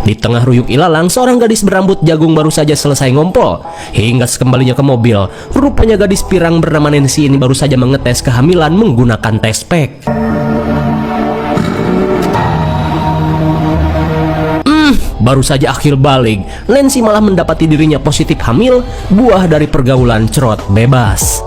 Di tengah ruyuk ilalang, seorang gadis berambut jagung baru saja selesai ngompol. Hingga sekembalinya ke mobil, rupanya gadis pirang bernama Nancy ini baru saja mengetes kehamilan menggunakan tes pack. Baru saja akhir balik, Nancy malah mendapati dirinya positif hamil, buah dari pergaulan cerot bebas.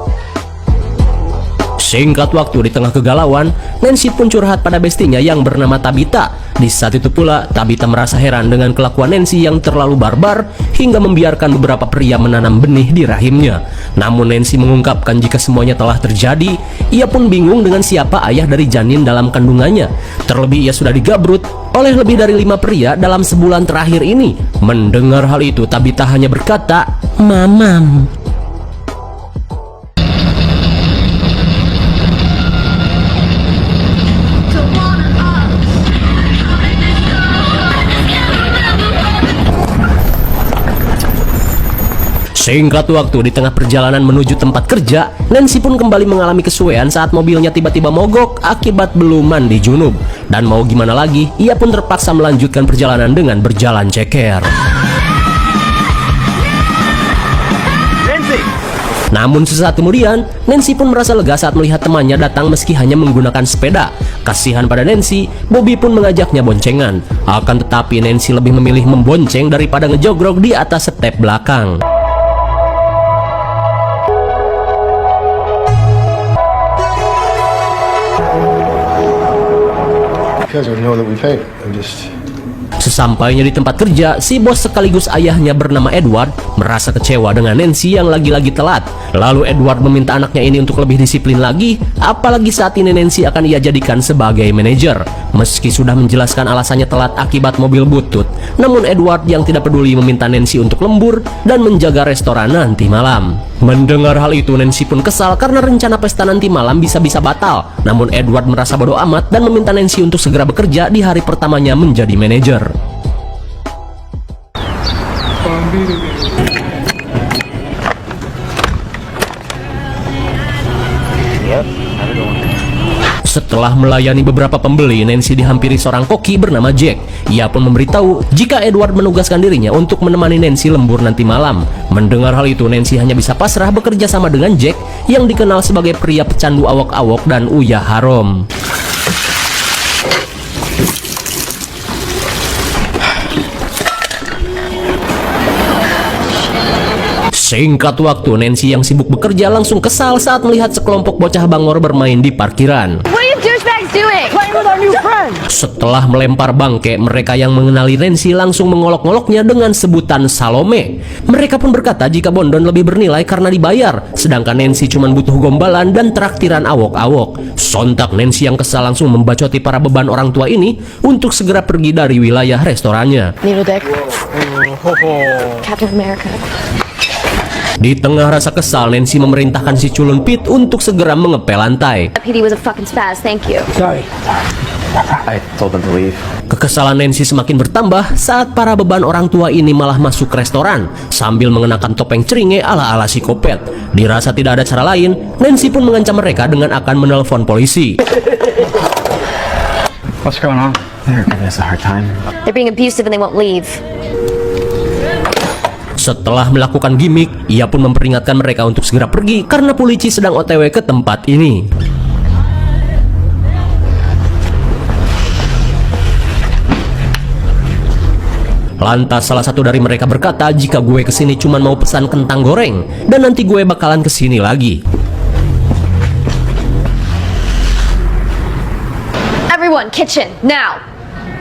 Singkat waktu, di tengah kegalauan, Nancy pun curhat pada bestinya yang bernama Tabitha. Di saat itu pula, Tabitha merasa heran dengan kelakuan Nancy yang terlalu barbar hingga membiarkan beberapa pria menanam benih di rahimnya. Namun Nancy mengungkapkan jika semuanya telah terjadi, ia pun bingung dengan siapa ayah dari janin dalam kandungannya. Terlebih ia sudah digabrut oleh lebih dari 5 pria dalam sebulan terakhir ini. Mendengar hal itu, Tabitha hanya berkata, "Mamam." Singkat waktu, di tengah perjalanan menuju tempat kerja, Nancy pun kembali mengalami kesuwean saat mobilnya tiba-tiba mogok akibat belum mandi junub. Dan mau gimana lagi, ia pun terpaksa melanjutkan perjalanan dengan berjalan ceker. Namun sesaat kemudian, Nancy pun merasa lega saat melihat temannya datang meski hanya menggunakan sepeda. Kasihan pada Nancy, Bobby pun mengajaknya boncengan. Akan tetapi Nancy lebih memilih membonceng daripada ngejogrok di atas step belakang. Sesampainya di tempat kerja, si bos sekaligus ayahnya bernama Edward merasa kecewa dengan Nancy yang lagi-lagi telat. Lalu Edward meminta anaknya ini untuk lebih disiplin lagi, apalagi saat ini Nancy akan ia jadikan sebagai manajer. Meski sudah menjelaskan alasannya telat akibat mobil butut, namun Edward yang tidak peduli meminta Nancy untuk lembur dan menjaga restoran nanti malam. Mendengar hal itu, Nancy pun kesal karena rencana pesta nanti malam bisa-bisa batal. Namun Edward merasa bodoh amat dan meminta Nancy untuk segera bekerja di hari pertamanya menjadi manajer. Setelah melayani beberapa pembeli, Nancy dihampiri seorang koki bernama Jack. Ia pun memberitahu jika Edward menugaskan dirinya untuk menemani Nancy lembur nanti malam. Mendengar hal itu, Nancy hanya bisa pasrah bekerja sama dengan Jack yang dikenal sebagai pria pecandu awok-awok dan uyah harum. Singkat waktu, Nancy yang sibuk bekerja langsung kesal saat melihat sekelompok bocah bangor bermain di parkiran. Setelah melempar bangke, mereka yang mengenali Nancy langsung mengolok-ngoloknya dengan sebutan Salome. Mereka pun berkata jika Bondon lebih bernilai karena dibayar, sedangkan Nancy cuma butuh gombalan dan traktiran awok-awok. Sontak Nancy yang kesal langsung membacoti para beban orang tua ini untuk segera pergi dari wilayah restorannya. Captain America. Di tengah rasa kesal, Nancy memerintahkan si culun Pete untuk segera mengepel lantai. He was a fucking spaz, thank you. Sorry. I told them to leave. Kekesalan Nancy semakin bertambah saat para beban orang tua ini malah masuk ke restoran sambil mengenakan topeng ceringe ala-ala psikopat. Dirasa tidak ada cara lain, Nancy pun mengancam mereka dengan akan menelpon polisi. What's going on? They're giving us a hard time. They're being abusive and they won't leave. Setelah melakukan gimmick, ia pun memperingatkan mereka untuk segera pergi karena polisi sedang OTW ke tempat ini. Lantas salah satu dari mereka berkata jika gue kesini cuma mau pesan kentang goreng dan nanti gue bakalan kesini lagi. Everyone, kitchen, now!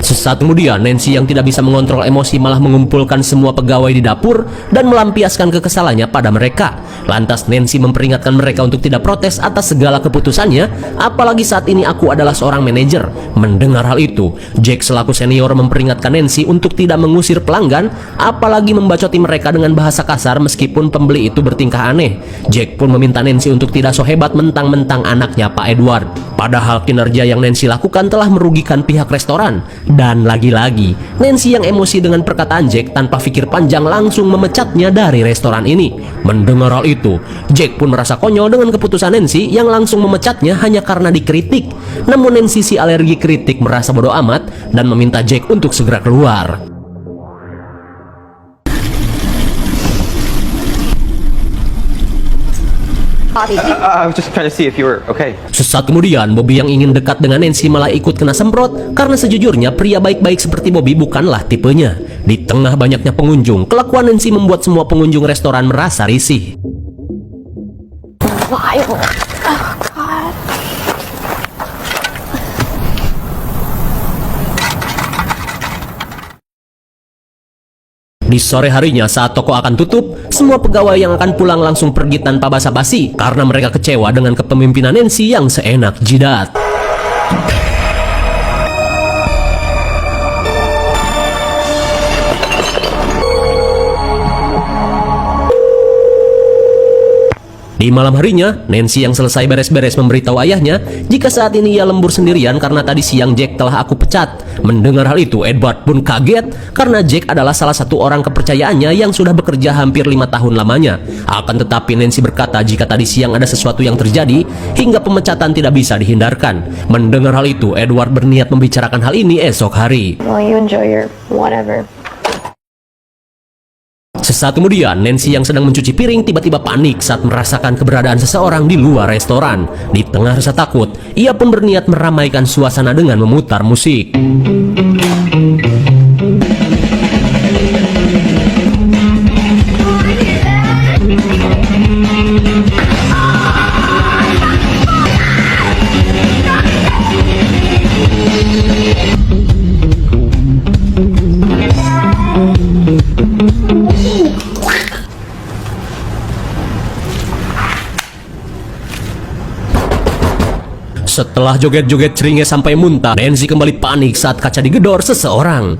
Sesaat kemudian, Nancy yang tidak bisa mengontrol emosi malah mengumpulkan semua pegawai di dapur dan melampiaskan kekesalannya pada mereka. Lantas Nancy memperingatkan mereka untuk tidak protes atas segala keputusannya, apalagi saat ini aku adalah seorang manajer. Mendengar hal itu, Jack selaku senior memperingatkan Nancy untuk tidak mengusir pelanggan, apalagi membacoti mereka dengan bahasa kasar meskipun pembeli itu bertingkah aneh. Jack pun meminta Nancy untuk tidak so hebat mentang-mentang anaknya Pak Edward. Padahal kinerja yang Nancy lakukan telah merugikan pihak restoran. Dan lagi-lagi, Nancy yang emosi dengan perkataan Jack tanpa pikir panjang langsung memecatnya dari restoran ini. Mendengar hal itu, Jack pun merasa konyol dengan keputusan Nancy yang langsung memecatnya hanya karena dikritik. Namun Nancy si alergi kritik merasa bodoh amat dan meminta Jack untuk segera keluar. Bobby, I was just trying to see if you were okay. Sesaat kemudian, Bobby yang ingin dekat dengan Nancy malah ikut kena semprot karena sejujurnya pria baik-baik seperti Bobby bukanlah tipenya. Di tengah banyaknya pengunjung, kelakuan Nancy membuat semua pengunjung restoran merasa risih. vile. Oh, God. Di sore harinya saat toko akan tutup, semua pegawai yang akan pulang langsung pergi tanpa basa-basi karena mereka kecewa dengan kepemimpinan Nancy yang seenak jidat. Di malam harinya, Nancy yang selesai beres-beres memberitahu ayahnya jika saat ini ia lembur sendirian karena tadi siang Jack telah aku pecat. Mendengar hal itu, Edward pun kaget karena Jack adalah salah satu orang kepercayaannya yang sudah bekerja hampir 5 tahun lamanya. Akan tetapi Nancy berkata jika tadi siang ada sesuatu yang terjadi hingga pemecatan tidak bisa dihindarkan. Mendengar hal itu, Edward berniat membicarakan hal ini esok hari. Well, you enjoy your whatever. Sesaat kemudian, Nancy yang sedang mencuci piring tiba-tiba panik saat merasakan keberadaan seseorang di luar restoran. Di tengah rasa takut, ia pun berniat meramaikan suasana dengan memutar musik. Setelah joget-joget ceringnya sampai muntah, Nancy kembali panik saat kaca digedor seseorang.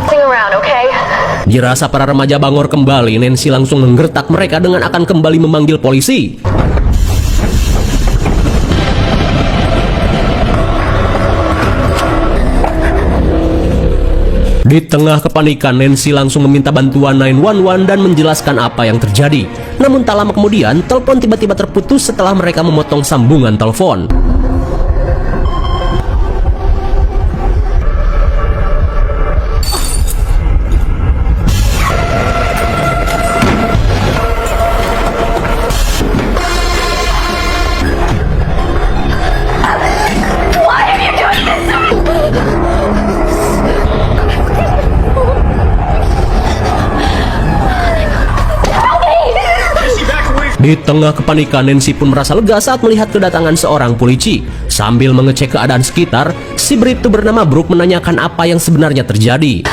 Sing around, okay? Dirasa para remaja bangor kembali, Nancy langsung menggertak mereka dengan akan kembali memanggil polisi. Di tengah kepanikan, Nancy langsung meminta bantuan 911 dan menjelaskan apa yang terjadi. Namun tak lama kemudian, telepon tiba-tiba terputus setelah mereka memotong sambungan telepon. Di tengah kepanikan, Nancy pun merasa lega saat melihat kedatangan seorang polisi. Sambil mengecek keadaan sekitar, si Brito bernama Brooke menanyakan apa yang sebenarnya terjadi.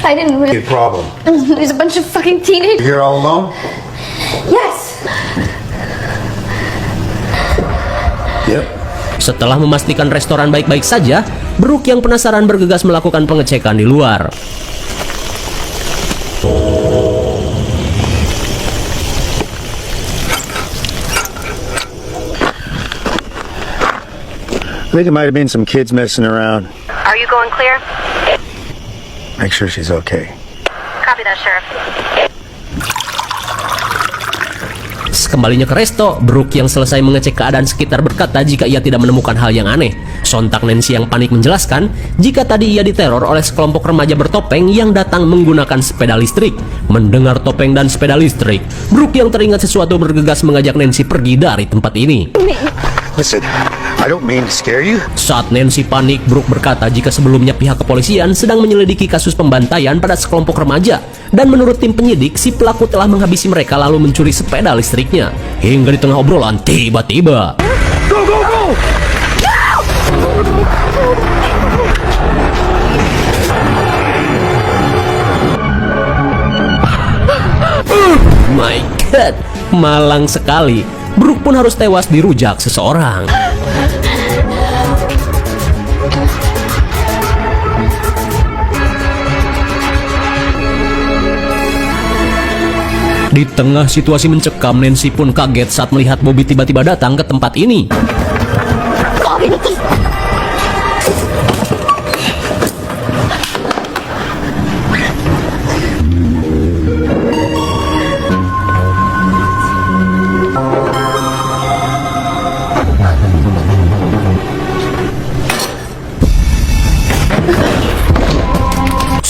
I didn't really. Big problem. There's a bunch of fucking teenagers. You're here all alone? Yes. Yep. Setelah memastikan restoran baik-baik saja, Brooke yang penasaran bergegas melakukan pengecekan di luar. I think it might have been some kids messing around. Are you going clear? Make sure she's okay. Copy that, Sheriff. Kembalinya ke resto, Brooke yang selesai mengecek keadaan sekitar berkata jika ia tidak menemukan hal yang aneh. Sontak Nancy yang panik menjelaskan jika tadi ia diteror oleh sekelompok remaja bertopeng yang datang menggunakan sepeda listrik. Mendengar topeng dan sepeda listrik, Brooke yang teringat sesuatu bergegas mengajak Nancy pergi dari tempat ini. Listen, I don't mean to scare you. Saat Nancy panik, Brooke berkata jika sebelumnya pihak kepolisian sedang menyelidiki kasus pembantaian pada sekelompok remaja. Dan menurut tim penyidik, si pelaku telah menghabisi mereka lalu mencuri sepeda listriknya. Hingga di tengah obrolan, tiba-tiba Go, go, go! My God, malang sekali. Brooke pun harus tewas dirujak seseorang. Di tengah situasi mencekam, Nancy pun kaget saat melihat Bobby tiba-tiba datang ke tempat ini.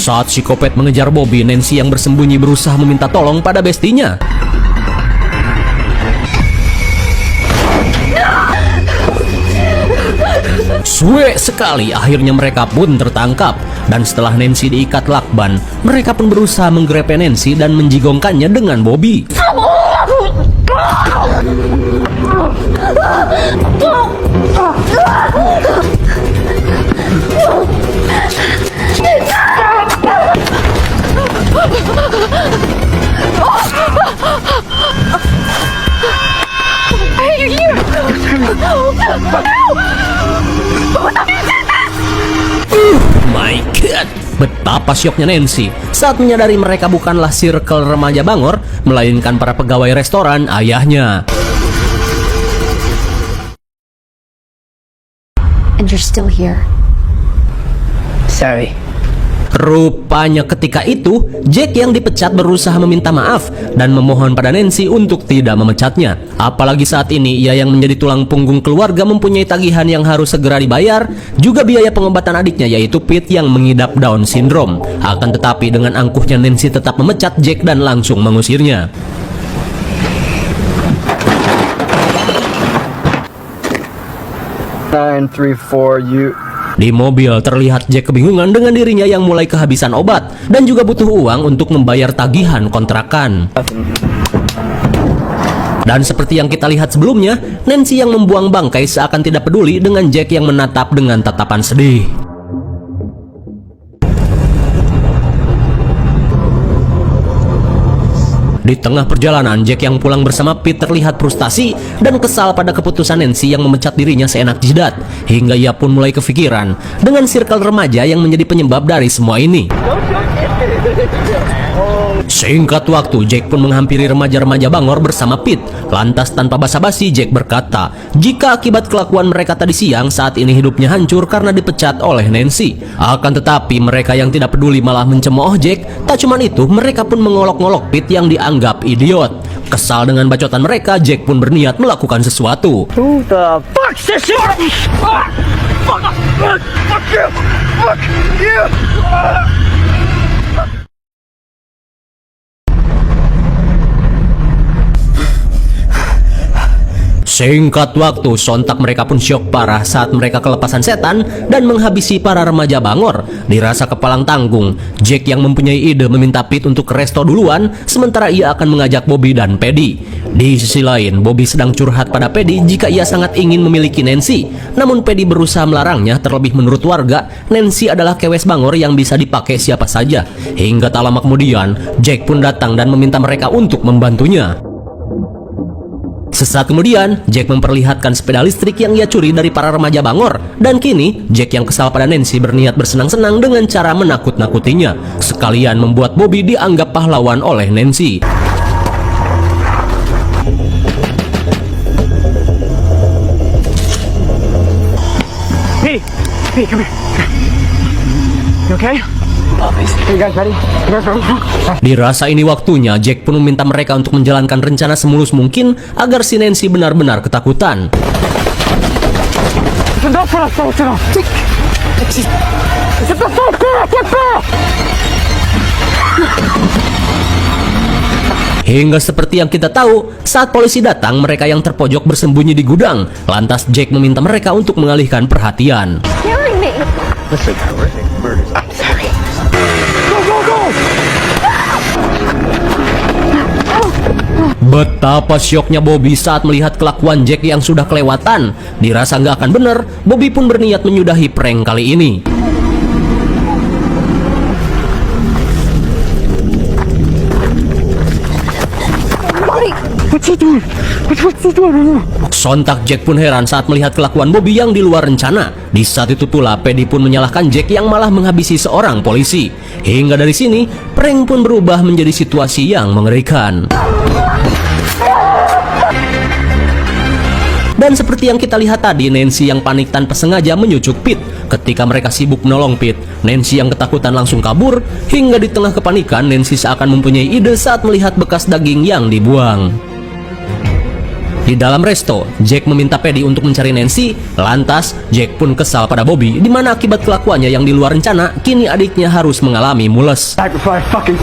Saat psikopat mengejar Bobby, Nancy yang bersembunyi berusaha meminta tolong pada bestinya. Suwe sekali, akhirnya mereka pun tertangkap. Dan setelah Nancy diikat lakban, mereka pun berusaha menggrepe Nancy dan menjigongkannya dengan Bobby. My God, betapa syoknya Nancy saat menyadari mereka bukanlah circle remaja Bangor, melainkan para pegawai restoran ayahnya. And you're still here. Sorry. Rupanya ketika itu, Jack yang dipecat berusaha meminta maaf dan memohon pada Nancy untuk tidak memecatnya. Apalagi saat ini ia yang menjadi tulang punggung keluarga mempunyai tagihan yang harus segera dibayar, juga biaya pengobatan adiknya yaitu Pete yang mengidap Down syndrome. Akan tetapi dengan angkuhnya Nancy tetap memecat Jack dan langsung mengusirnya. Di mobil terlihat Jack kebingungan dengan dirinya yang mulai kehabisan obat dan juga butuh uang untuk membayar tagihan kontrakan. Dan seperti yang kita lihat sebelumnya, Nancy yang membuang bangkai seakan tidak peduli dengan Jack yang menatap dengan tatapan sedih. Di tengah perjalanan, Jack yang pulang bersama Pete terlihat frustasi dan kesal pada keputusan Nancy yang memecat dirinya seenak jidat, hingga ia pun mulai kepikiran dengan circle remaja yang menjadi penyebab dari semua ini. Singkat waktu, Jack pun menghampiri remaja-remaja Bangor bersama Pete. Lantas tanpa basa-basi, Jack berkata, jika akibat kelakuan mereka tadi siang, saat ini hidupnya hancur karena dipecat oleh Nancy. Akan tetapi mereka yang tidak peduli malah mencemooh Jack. Tak cuman itu, mereka pun mengolok-ngolok Pete yang dianggap idiot. Kesal dengan bacotan mereka, Jack pun berniat melakukan sesuatu. Who the fuck's this shit? Fuck! Fuck! Fuck you! Fuck you! Singkat waktu, sontak mereka pun syok parah saat mereka kelepasan setan dan menghabisi para remaja Bangor. Dirasa kepalang tanggung, Jack yang mempunyai ide meminta Pete untuk ke resto duluan, sementara ia akan mengajak Bobby dan Paddy. Di sisi lain, Bobby sedang curhat pada Paddy jika ia sangat ingin memiliki Nancy. Namun Paddy berusaha melarangnya, terlebih menurut warga, Nancy adalah kewes Bangor yang bisa dipakai siapa saja. Hingga tak lama kemudian, Jack pun datang dan meminta mereka untuk membantunya. Sesaat kemudian, Jack memperlihatkan sepeda listrik yang ia curi dari para remaja Bangor. Dan kini, Jack yang kesal pada Nancy berniat bersenang-senang dengan cara menakut-nakutinya, sekalian membuat Bobby dianggap pahlawan oleh Nancy. Hey, come here. You okay? Are you guys ready? Dirasa ini waktunya, Jack pun meminta mereka untuk menjalankan rencana semulus mungkin agar si Nancy benar-benar ketakutan. Hingga seperti yang kita tahu, saat polisi datang, mereka yang terpojok bersembunyi di gudang. Lantas Jack meminta mereka untuk mengalihkan perhatian. Scaring me. Listen, I'm sorry. Betapa syoknya Bobby saat melihat kelakuan Jack yang sudah kelewatan. Dirasa nggak akan bener, Bobby pun berniat menyudahi prank kali ini. Sontak Jack pun heran saat melihat kelakuan Bobby yang di luar rencana. Di saat itu pula, Paddy pun menyalahkan Jack yang malah menghabisi seorang polisi. Hingga dari sini, prank pun berubah menjadi situasi yang mengerikan. Dan seperti yang kita lihat tadi, Nancy yang panik tanpa sengaja menyucuk Pete. Ketika mereka sibuk menolong Pete, Nancy yang ketakutan langsung kabur. Hingga di tengah kepanikan, Nancy seakan mempunyai ide saat melihat bekas daging yang dibuang. Di dalam resto, Jack meminta Paddy untuk mencari Nancy. Lantas, Jack pun kesal pada Bobby, di mana akibat kelakuannya yang di luar rencana, kini adiknya harus mengalami mules. Sacrifice fucking.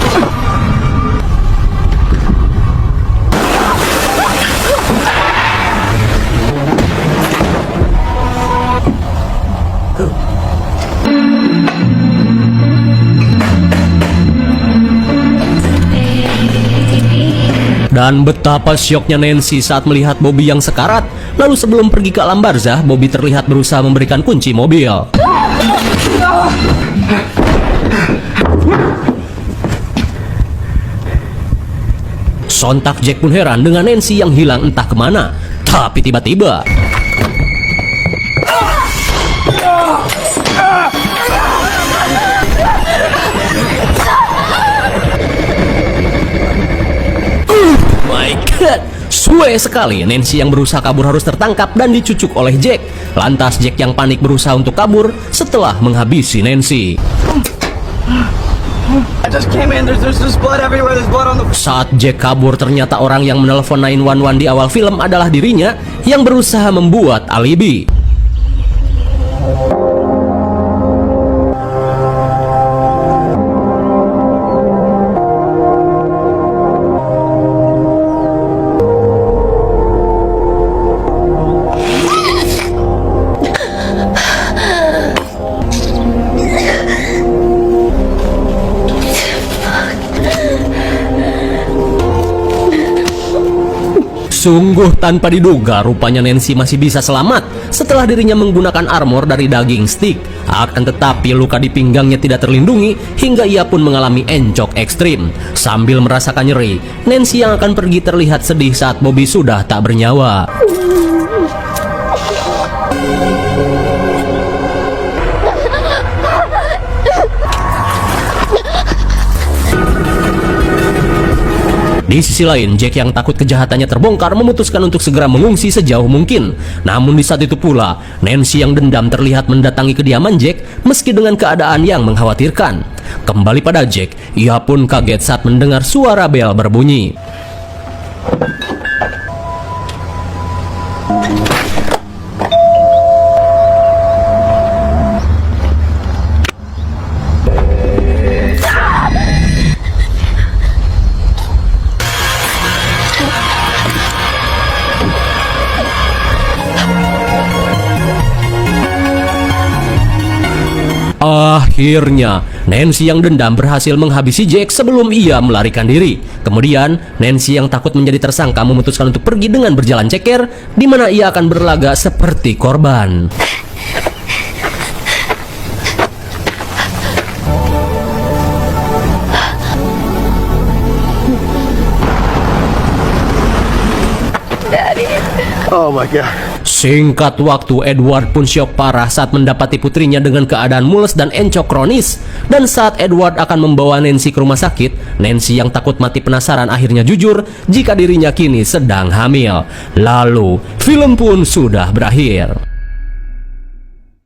Dan betapa syoknya Nancy saat melihat Bobby yang sekarat. Lalu sebelum pergi ke alam barzah, Bobby terlihat berusaha memberikan kunci mobil. Sontak Jack pun heran dengan Nancy yang hilang entah kemana. Tapi tiba-tiba my god, suwe sekali. Nancy yang berusaha kabur harus tertangkap dan dicucuk oleh Jack. Lantas Jack yang panik berusaha untuk kabur setelah menghabisi Nancy. I just came in. There's blood everywhere. There's blood on the. Saat Jack kabur, ternyata orang yang menelpon 911 di awal film adalah dirinya yang berusaha membuat alibi. Sungguh tanpa diduga, rupanya Nancy masih bisa selamat setelah dirinya menggunakan armor dari daging stick. Akan tetapi luka di pinggangnya tidak terlindungi hingga ia pun mengalami encok ekstrim. Sambil merasakan nyeri, Nancy yang akan pergi terlihat sedih saat Bobby sudah tak bernyawa. Di sisi lain, Jack yang takut kejahatannya terbongkar memutuskan untuk segera mengungsi sejauh mungkin. Namun di saat itu pula, Nancy yang dendam terlihat mendatangi kediaman Jack meski dengan keadaan yang mengkhawatirkan. Kembali pada Jack, ia pun kaget saat mendengar suara bel berbunyi. Akhirnya, Nancy yang dendam berhasil menghabisi Jack sebelum ia melarikan diri. Kemudian, Nancy yang takut menjadi tersangka memutuskan untuk pergi dengan berjalan ceker, di mana ia akan berlaga seperti korban. Oh my god. Singkat waktu, Edward pun syok parah saat mendapati putrinya dengan keadaan mules dan encok kronis. Dan saat Edward akan membawa Nancy ke rumah sakit, Nancy yang takut mati penasaran akhirnya jujur jika dirinya kini sedang hamil. Lalu, film pun sudah berakhir.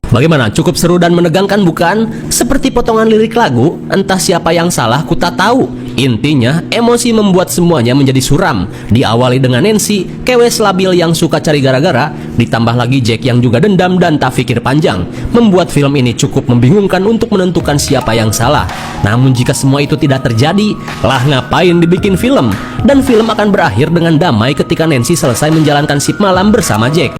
Bagaimana? Cukup seru dan menegangkan bukan? Seperti potongan lirik lagu, entah siapa yang salah ku tak tahu. Intinya, emosi membuat semuanya menjadi suram. Diawali dengan Nancy, kewes labil yang suka cari gara-gara, ditambah lagi Jack yang juga dendam dan tak pikir panjang. Membuat film ini cukup membingungkan untuk menentukan siapa yang salah. Namun jika semua itu tidak terjadi, lah ngapain dibikin film? Dan film akan berakhir dengan damai ketika Nancy selesai menjalankan sip malam bersama Jack.